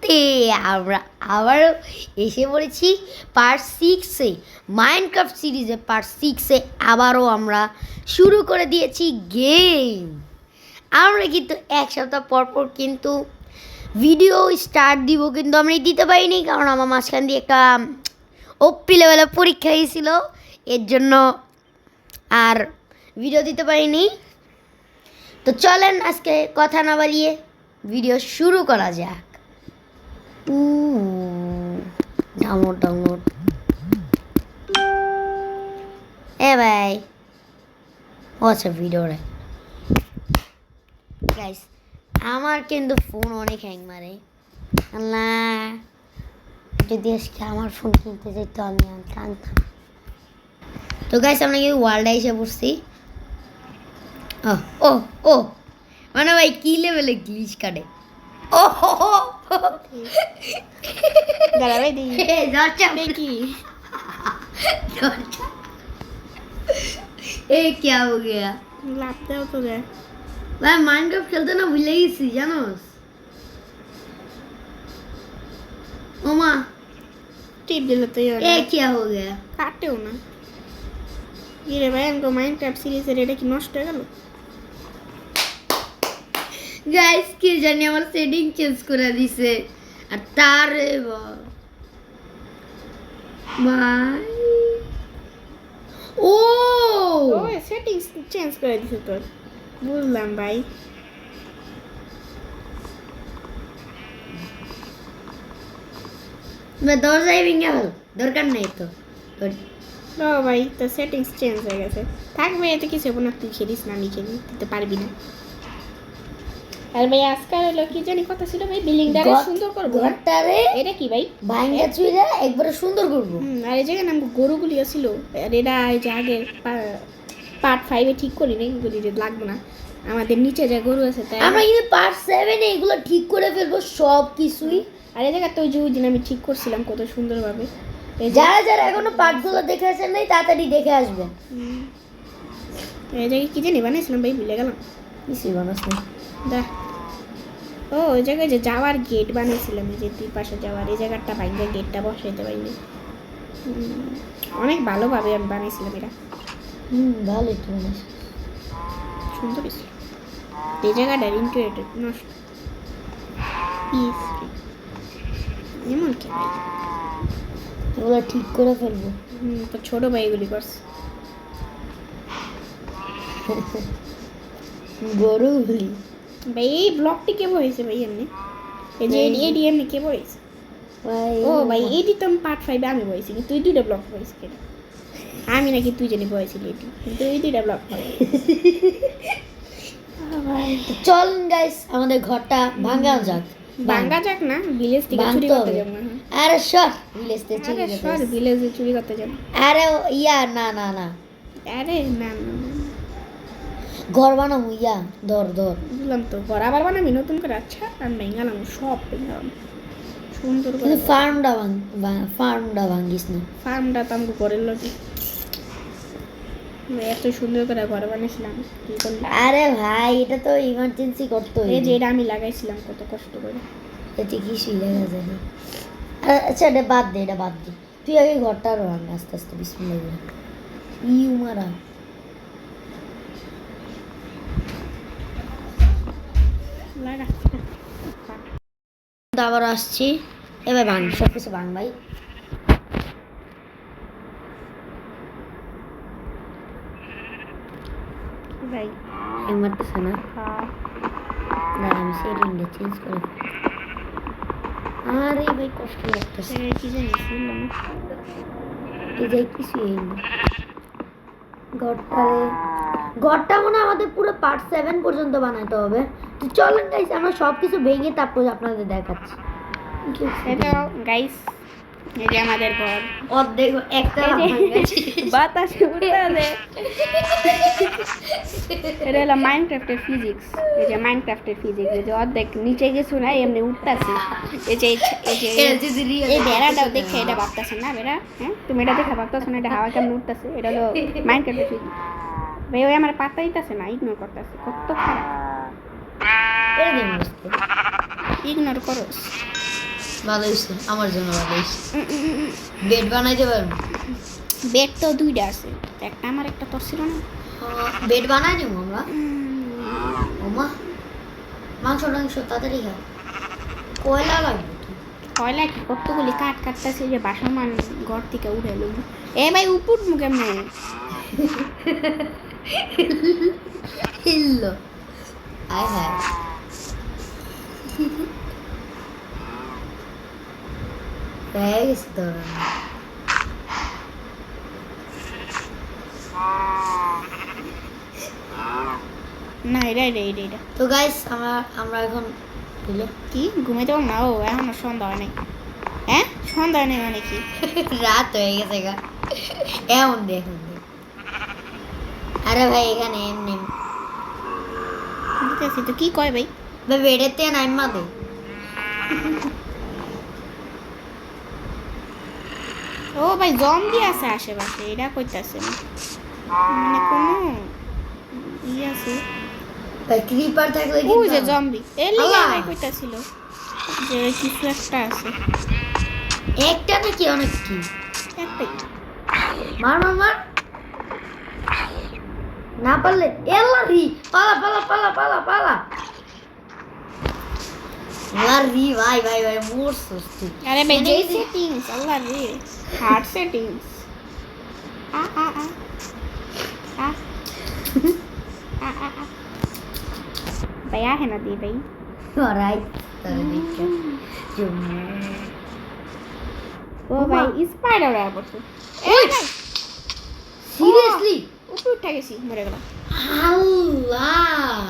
ভিডিওতে আমরা আবারও এসে পড়েছি পার্ট 6-এ। মাইনক্রাফট সিরিজে পার্ট 6-এ আবারও আমরা শুরু করে দিয়েছি গেম। আমরা কিন্তু এক সপ্তাহ পর পর কিন্তু ভিডিও স্টার্ট দিব, কিন্তু আমরা দিতে পারিনি কারণ আমার মাঝখান দিয়ে একটা ওপি লেভেলের পরীক্ষা হয়েছিল, এর জন্য আর ভিডিও দিতে পারিনি। তো চলেন আজকে কথা না বাড়িয়ে ভিডিও শুরু করা যাক। ডাউনলোড এ ভাই আচ্ছা ভিডিও রে গাইস, আমার কিন্তু ফোন অনেক হ্যাং মারে। আল্লাহ, যদি আজকে আমার ফোন কিনতে যেত আমি আনতাম। তো গাইস আমরা কিন্তু ওয়ার্ল্ডে এসে পড়ছি। ও ও মানে ভাই কি লেভেলে গ্লিচ কাটে। ও দাঁড়া ভাই দেখি ए क्या हो गया লাভতেও তো দেয়। भाई माइनक्राफ्ट खेलते ना भूल गई জানোস। ओमा টিপ দিলে তো ए क्या हो गया কাটেও না। ইরে ভাই আমাকে মাইনক্রাফট সিরিজের এটা কি নষ্ট হয়ে গেল? গাইস কি জানি আমার সেটিং চেঞ্জ করে দিছে আর তারে ভাই ও সেটিংস চেঞ্জ করে দিছে তোর, বুঝলাম ভাই। मैं দরজাই ভেঙে গেল, দরকার নেই তো ও ভাই তোর সেটিংস চেঞ্জ হয়ে গেছে। থাকবে এতে কিছু হবে না, তুই খেলিস না, আমি খেলি, তুই তো পারবি না। আর ভাই আজকাল হলো কি জানি কথা ছিল ভাই, বিল্ডিংটা সুন্দর করবো। ঘরটারে এটা কি ভাই ভাঙা চুইরা একবারে সুন্দর করব। আর এই জায়গায় নাম গরুগুলি ছিল, আর এটা এই যে আগে পার্ট 5-এ ঠিক করি না, এগুলি লাগবে না। আমাদের নিচে যে গরু আছে তাই আমরা কিন্তু পার্ট 7-এ এগুলো ঠিক করে ফেলবো সব কিছুই। আর এই জায়গা তো ওই যে ওই দিন আমি ঠিক করছিলাম কত সুন্দরভাবে। যারা যারা এখনো পার্টগুলো দেখে আসেন নাই তাড়াতাড়ি দেখে আসবেন। এই জায়গায় কি জানি বানিয়েছিলাম ভাই, ভুলে গেলাম। কিছুই বানাস না দেখ, ও ওই জায়গায় যে যাওয়ার গেট বানিয়েছিলাম, এই যে দুই পাশে যাওয়ার, এই জায়গাটা ভাঙা গেটটা বসাইতে পারিনি। অনেক ভালোভাবে আমি বানিয়েছিলাম এটা। ভালো একটু বানাস, সুন্দর ছিল। এই জায়গাটা ইন্টারেটেড নষ্ট এমন কি ভাই, এগুলো ঠিক করে ফেলবো। তো ছোট ভাই এগুলি করছে। গরুগুলি ভাই এই ব্লকটি কে বলেছে ভাই এমনি? এই যে এডি এমনি কে বলেছে? ও ভাই এডি তো পার্ট 5-এ আমি বলেছি, কিন্তু তুই দুইটা ব্লক বলেছিস কেন? আমি নাকি তুই জানি বলেছিলি এডি, কিন্তু এই দুইটা ব্লক হয়। চল গাইস আমাদের ঘরটা ভাঙা যাক। ভাঙা যাক না, ভিলেজ থেকে চুরি করতে যাব না। আরে সর ভিলেজ থেকে চুরি আরে করতে। সর ভিলেজে চুরি করতে যাব। আরে ইয়া না না না, আরে না না ঘর বানাবো। ইয়া ধর বুঝলাম তো, ঘর আবার বানাবি নতুন করে? আচ্ছা আমি ভেঙালাম, সব ভেঙালাম সুন্দর করে। কিন্তু ফার্মটা ভাঙিস না। ফার্মটা তো আমাকে ঘরের লোকে এত সুন্দর করে ঘর বানিয়েছিলাম, কি করলি? আরে ভাই এটা তো ইমার্জেন্সি করতে হয়। এই যে এটা আমি লাগাইছিলাম কত কষ্ট করে, এটা কিছুই লেগে যায় না। আচ্ছা এটা বাদ দে, তুই আগে ঘরটা আরো ভাঙ আস্তে আস্তে। বিসমিল্লাহ ইউ মারা লাগা। আবার আসছি। এবার ভাঙ সব কিছু ভাঙ ভাই। ভাই মারতেছে না, দাঁড়া আমি সেটিংটা চেঞ্জ করে। আরে ভাই কষ্ট লাগতেছে, কি জানিস বললাম এই যে কিছু ঘরটা মনে হয় আমাদের পুরো পার্ট 7 পর্যন্ত বানাইতে হবে। তো চলেন গাইস আমরা সব কিছু ভেঙে তারপর আপনাদের দেখাচ্ছি। এটা গাইস, এই যে আমাদের ঘর অর্ধেক একটা বাতাসে উড়ালে। এটা হলো মাইনক্রাফটের ফিজিক্স। এই যে মাইনক্রাফটের ফিজিক্স, এই যে অর্ধেক নিচে কিছু নাই এমনি উঠতেছে। এই যে এই বেড়াটাও দেখে এটা ভাবতেছে না বেড়া, হ্যাঁ তুমি এটা দেখে ভাবতেছো না এটা হাওয়া কেমন উঠতেছে? এটা হলো মাইনক্রাফটের ফিজিক্স ভাই। ওই আমার পাত্তা দিতেছে না, ইগনোর করতেছে, কত খারাপ। ইগনোর করো। ভালো হয়েছে আমার জন্য ভালো হয়েছে বেড বানাইতে পারবো বেড তো দুইটা আছে একটা আমার একটা তোর ছিল না বেড বানাই দেবো আমরা ওমা মাংস টাংস তাড়াতাড়ি খা কয়লা লাগবে তো কয়লা কি কতগুলি কাঠ কাটতেছে যে বাসমান ঘর থেকে উঠে এলো এ ভাই উপর মুখে কেমনে হিল্লো আয় হায় হয়ে গেছে তো না এটা তো গাইস আমরা এখন বুঝলে কি ঘুমাইতে পারবো না ও এখনো সন্ধ্যা হয় নাই হ্যাঁ সন্ধ্যা হয় নাই মানে কি রাত হয়ে গেছে গা এমন দেখুন আরে ভাই এখানে এমনি বুঝতেছি তো কি কয় ভাই ভাই বেডের থেকে নাইমা দে ও ভাই জম্বি আছে আশেপাশে এটা কইতাছে না মানে কোনো ই আছে ভাই ক্রিপার থাকলে ও যে কিন্তু জম্বি এর লাগি আল্লাহ। ভাই কইতাছিল যে কিছু একটা আছে একটা নাকি অনেক কি একটাই মার মার মার না পারলে এলারি পালা পালা পালা পালা পালা লারি ভাই ভাই ভাই মোর সস্তি আরে ভাই মানে যে এই যে- সেটিংস আল্লাহ রে হার্ড সেটিংস আ আ আ আ আ আ আ ভাই আহে না দি ভাই অরাই তাহলে দেখে জুমু ও ভাই স্পাইডার আর পড়ছে ওই সিরিয়াসলি উপরে উঠে গেছি মরে গেলাম আল্লাহ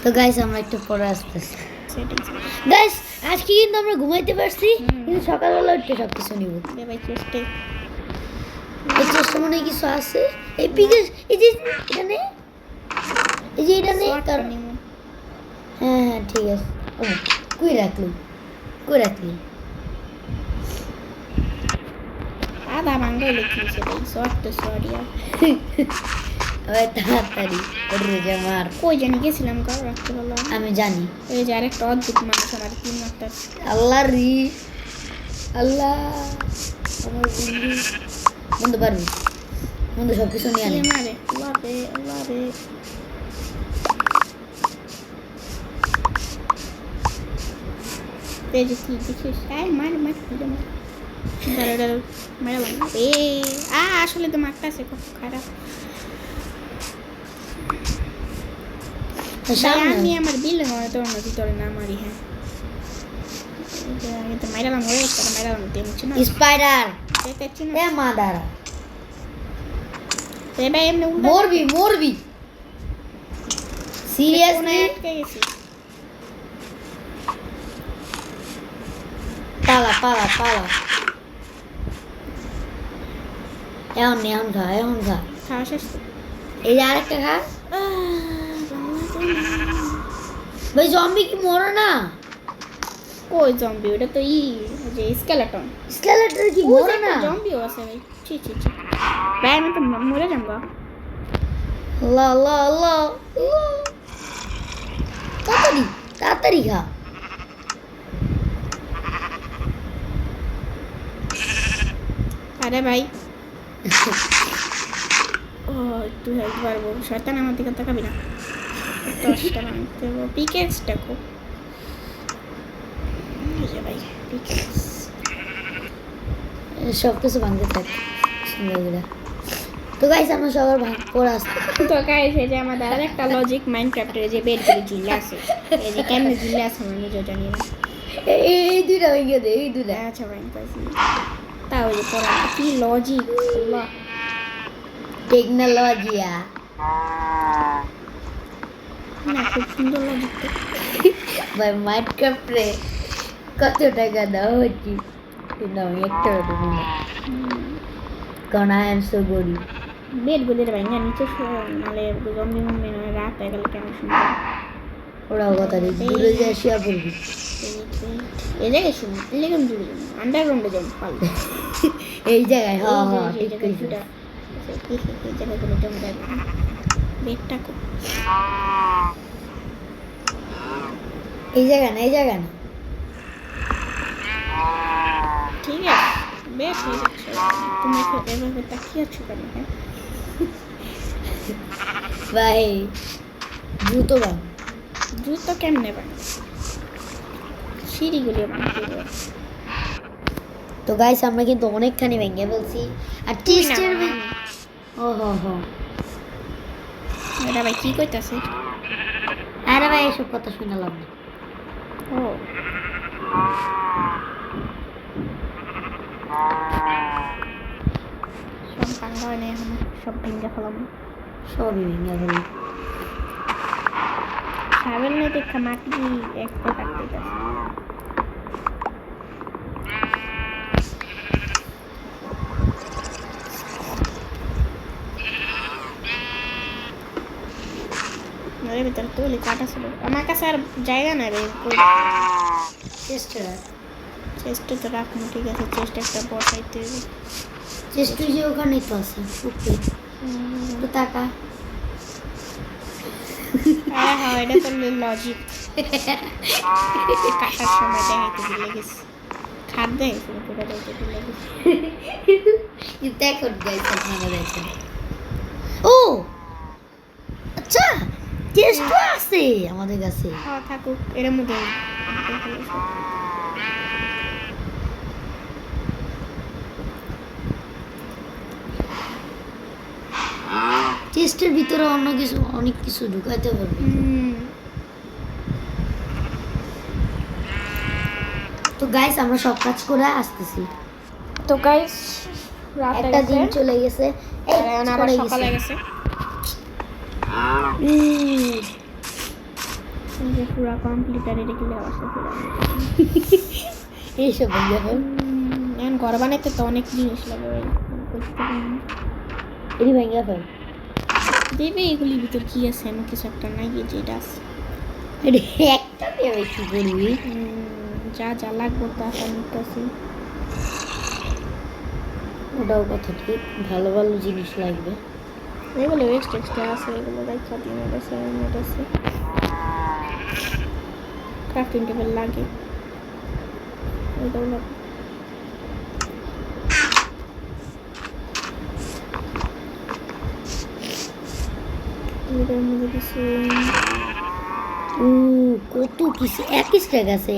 তো গাইস আমরা একটু পরে আসতেছি সেটিংস গাইস আজকে কিন্তু আমরা ঘুমাইতে পারছি হুম। কিন্তু সকালবেলা উঠে সব কিছু নিব দে ভাই চেষ্টা এই চেষ্টা মনে হয় কিছু আছে এই বিকাশ এই যে এখানে এই যে এটা নেই তার হ্যাঁ হ্যাঁ ঠিক আছে ও কই রাখলি আধা ভাঙ্গা লিখিয়েছে ভাই শর্ট তো সরিয়া ওই তাড়াতাড়ি রোজা মার কই জানি গেছিলাম কার রাখতে বললাম আমি জানি এই যে আরেকটা অদ্ভুত মানুষ আমার 3 মাত্রা আল্লাহ রি আল্লাহ আমার বন্ধু বন্ধু পারবি বন্ধু সব কিছু নিয়ে আনে মারে আল্লাহ রে এই যে কি দেখিস আয় মার দাঁড়া মারা এ আসলে তো মারটা আছে খুব খারাপ ভাই, আমি আমার বিল্ডিং হয় তোর নদী তোরে না মারি হ্যাঁ আমি তো মাইরালাম হয়ে তারা মাইরালাম তেমছি না স্পাইডার দেখছি না এ মাদারা এ ভাই এমনি উল্টা মরবি সিরিয়াসলি আটকে গেছি পালা এখন খা খাওয়া শেষ তো এই যে আরেকটা খা ভাই জম্বি কি মরে না কই জম্বি ওটা তো যে স্কেলেটন স্কেলেটর কি মরে না জম্বিও আছে ভাই ছি ভাই আমি তো মরে যাবো আল্লাহ আল্লাহ আল্লাহ তাড়াতাড়ি খা আরে ভাই ও একটু হেল্প পারবো শয়তান আমার দিকে তাকাবি না 10টা ভাঙতে হবে পিকেক্সটা খুব ভাই পিকেক্স সব কিছু ভাঙতে থাকে সুন্দর করে তো গাইস আমরা সবার ভাগ পড়ে আসতে তো গাইস এই যে আমাদের আরেকটা লজিক মাইনক্রাফটের যে বেডগুলি ঝুলে আছে এই যে কেমনে ঝুলে আছে আমি নিজেও জানি না এই দুইটা ভেঙে দে এই দুইটা আচ্ছা ভাই পাইছি তাও যে পড়া কি লজিক আল্লাহ টেকনোলজিয়া না খুব সুন্দর লজিক তো ভাই মাইনক্রাফট রে কত টাকা দেওয়া হচ্ছে কিন্তু আমি একটা দেবো না কারণ আই এম সো গরিব বেডগুলি ভাই না নিচে নালে জম্বি মম্বি নয় রাত হয়ে গেলে কেমন সুন্দর ওরাও কথা নেই দূরে যা শুয়া পড়বি এই জায়গায় শুনি এলাকাম দূরে যাবো আন্ডারগ্রাউন্ডে যাবো পাল্টে এই জায়গায় হ্যাঁ ঠিক কইছিস এই জায়গাগুলো জমে যাবে বেডটা খুব এই জায়গা না, এই জায়গা না। ঠিক আছে বেশ হয়ে যাচ্ছে তুমি এভাবে তাকিয়ে আছো কেন হ্যাঁ ভাই দ্রুত ভাই। দ্রুত কেমনে বান সিঁড়িগুলি বানাতে হবে তো গাইস আমরা কিন্তু অনেকখানি ভেঙে ফেলছি আর টেস্টের ও হো হো। এটা ভাই কি কইতাছে আরে ভাই এসব কথা শুনে লাভ নেই। ও সব ভাঙা হয় না এখন সব ভেঙে ফেলাম সবই ভেঙে ফেলি। সাবেল নেই দেখা মাটি একটা কাটতে এর ভিতরে তুলি কাটা ছিল আমার কাছে আর জায়গা নাই রে চেষ্টা চেষ্টা তো রাখবো ঠিক আছে চেষ্টা একটা বসাইতে হবে চেষ্টা যে ওখানেই তো আছে উপরে তো টাকা। হ্যাঁ হ্যাঁ এটা তো লজিক কাটার সময় দেখাইতে দিলে গেছে খাট দেয় পুরোটা দেখাইতে দিলে গেছে দেখুন গাইস আপনারা দেখেন। ও আচ্ছা চেষ্টা আছে আমাদের কাছে। হ্যাঁ থাকুক এর মধ্যে চেস্টের ভিতরে অন্য কিছু অনেক কিছু ঢুকাইতে পারবে। তো গাইস আমরা সব কাজ করে আসতেছি। তো গাইস রাত একটা দিন চলে গেছে আবার সকালে গেছে যে পুরো কমপ্লিট আর এটা কিলে আসছে পুরো এইসব ভেঙে ফেল। এখন ঘর বানাইতে তো অনেক জিনিস লাগে ভাই এটি ভেঙে ফেল। দেবে এগুলির ভিতর কি আছে এমন কিছু একটা নাই যেটা আছে এটি একটা দিয়ে কি করবি? যা যা লাগবে তা নিতেছি ওটাও কথা ঠিক, ভালো ভালো জিনিস লাগবে। এগুলো এক্সট্রা এক্সট্রা আছে এগুলো দেখা দিয়ে গেছে আছে ক্রাফটিং টেবিল লাগে এটাও লাগে এটার মধ্যে কিছু কত কিছু একই স্ট্যাক আছে,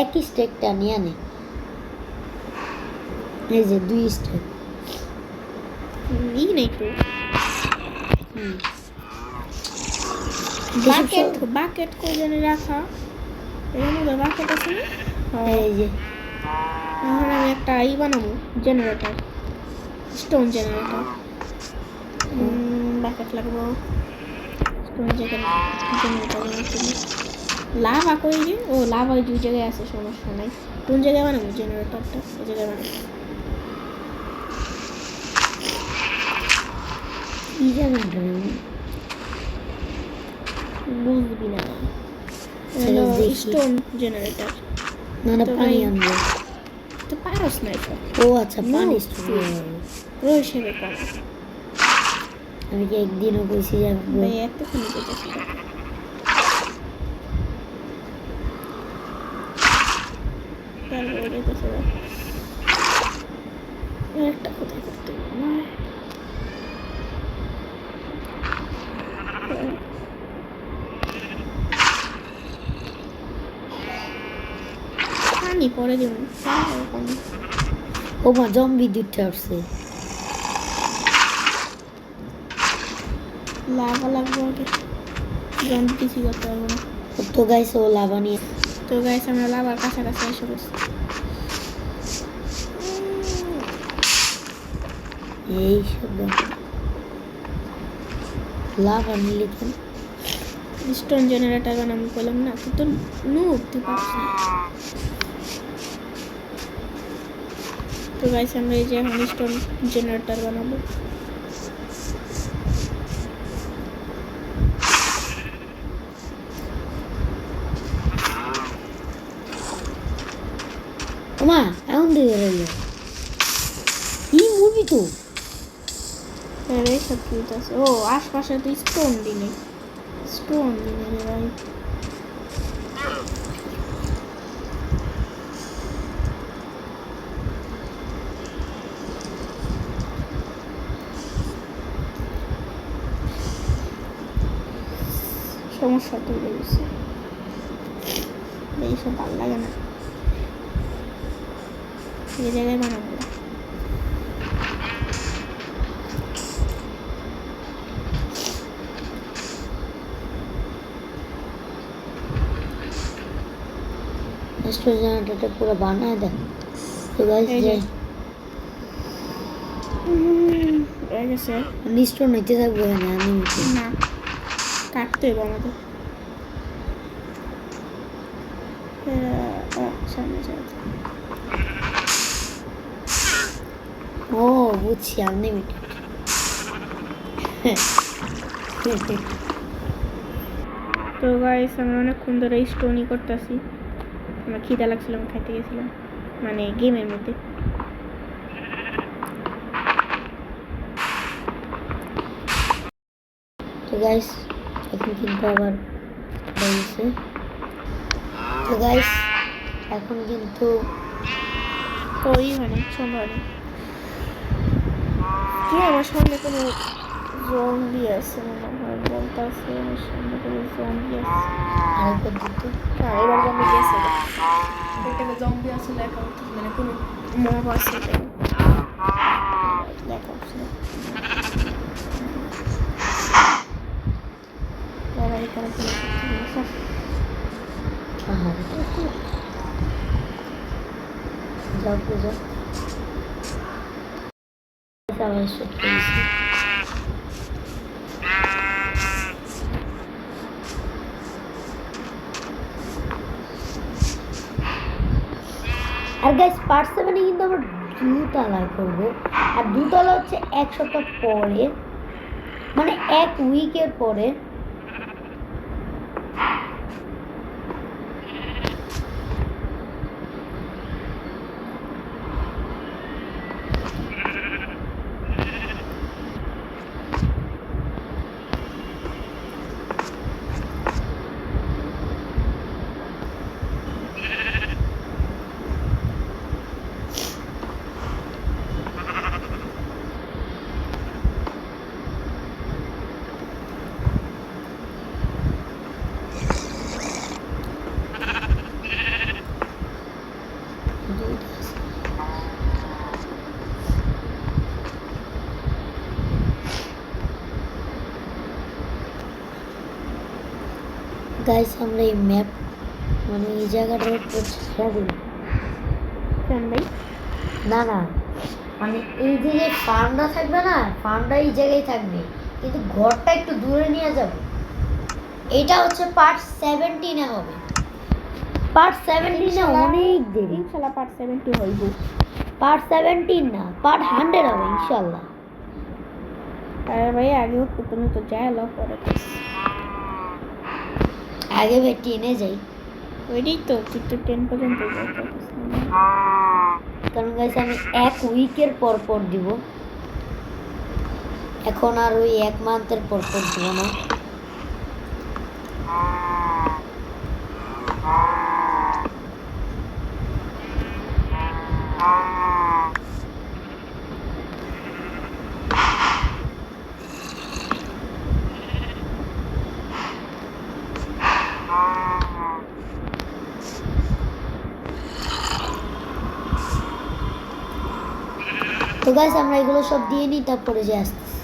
একই স্ট্যাকটা নিয়ে আনে। এই যে 2 স্ট্যাক ই নেই তো বাকেট করে জানি রাখা এর মধ্যে বাকেট আছে না এই যে এখন আমি একটা ই বানাবো জেনারেটর স্টোন জেনারেটর বাকেট লাগবো স্টোন জেনারেটর লাভা কই যে ও লাভা ওই 2 জায়গায় আছে সমস্যা নাই কোন জায়গায় বানাবো জেনারেটরটা এই জায়গায় বানাবো কি জেনারেটর বুঝবি না স্টোন জেনারেটর না পানি আনবো তো পারস না এটা ও আচ্ছা পানি স্টোর ওই হিসেবে কম আমি কি একদিনও কইছি যে ভাই এত খালি যেতেছি তারপরে কোথায় একটা কোথায় করতে পানি পরে দিব পানি ও মা জম্বি দুটো আসছে। লাভা লাগবে আগে জন্য কিছু করতে পারবো না তো গাইস ও লাভা নিয়ে তো গাইস আমরা লাভার কাছাকাছি এসে গেছি এই সব লাভা নিলে কেন স্টোন জেনারেটর বানাবো বললাম না তুই তো নুব তুই পারছিস না তো গাইস আমরা এই যে এখন স্টোন জেনারেটর বানাবো ওমা এখন দিয়ে রইল এই মুভি তো এই সব কি আছে ও আশপাশে তো স্টোন দিনে স্টোন কোন দিনে রে ভাই? সমস্যা তো রয়েছে, এইসব ভালো লাগে না, এই জায়গায় বানাবো না। স্টোর জেনারেটরটা পুরো বানায় দেন। তো গাইস এই যে। যে হয়ে গেছে। নিশ্চয় নিতে থাকবো এখানে আমি না, কাটতে হবে আমাদের। সামনে যাবে। ও বুঝছি আনলিমিটেড। তো গাইস আমরা অনেকক্ষণ ধরে স্টোনই করতেছি। আমার খিদা লাগছিল, আমি খাইতে গেছিলাম, মানে গেমের মধ্যে। তো গাইস এখন কিন্তু আবার হয়েছে। তো গাইস এখন কিন্তু ওই মানে সোমবারে কি আমার সামনে কোনো জম্বি আছে মনে হয়, বলতেছে আমার সামনে কোনো জম্বি আছে। আরেকবার দিতে হ্যাঁ, এবার জম্বি গেছে। এখানে জম্বি আছে লেখা হচ্ছে, মানে কোনো মব আছে এখানে লেখা হচ্ছে। এবার এখানে কোনো কিছু নেই। যাও পূজা সবাই শুট করেছি। আর গাইস পার্ট 7 কিন্তু আমরা দুতলায় করবো, আর দুতলা হচ্ছে এক সপ্তাহ পরে, মানে এক উইকের পরে। গাইস আমরা এই ম্যাপ মানে এই জায়গাটা একটু ছেড়ে দিই। কেন ভাই? না না মানে এই যে যে ফার্মটা থাকবে না, ফার্মটা এই জায়গায় থাকবে, কিন্তু ঘরটা একটু দূরে নিয়ে যাবে। এটা হচ্ছে পার্ট 17 হবে। পার্ট 17 অনেক দেরি। ইনশাআল্লাহ পার্ট 70 হইব। পার্ট 17 না, পার্ট 100 হবে ইনশাআল্লাহ। আরে ভাই আগে তুমি তো যাই লো পরে আগে বেটি এনে যাই, ওইটাই তো কিন্তু 10 পর্যন্ত যাইতে কারণ গাইস আমি এক উইকের পর পর দিব, এখন আর ওই এক মান্থের পর পর দিব না। তো গাইস আমরা এগুলো সব দিয়ে নিই, তারপরে যে আসতেছি।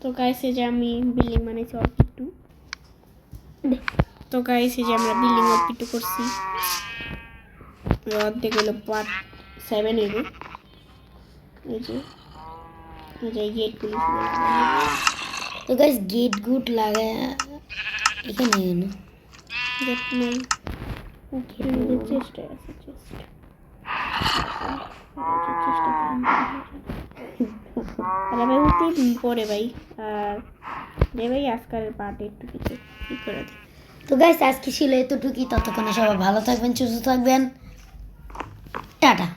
তো গাইস এই যে আমি বিল্ডিং বানাইছি অল্প একটু। তো গাইস এই যে আমরা বিল্ডিং অল্প একটু করছি, অর্ধেক হলো পার্ট 7 এর। এই যে গেটগুলো তো গাইস গেট গুট লাগায় এখানে এনো গেট নেই, ওকে চেষ্টা আছে চেষ্টা আরে ভাই উঠতে পরে ভাই, আর দে ভাই আজকাল পার্টে একটু কিছু ঠিক করে দে। তো গাইস আজকে ছিল এতটুকুই, ততক্ষণে সবাই ভালো থাকবেন, সুস্থ থাকবেন, টাটা।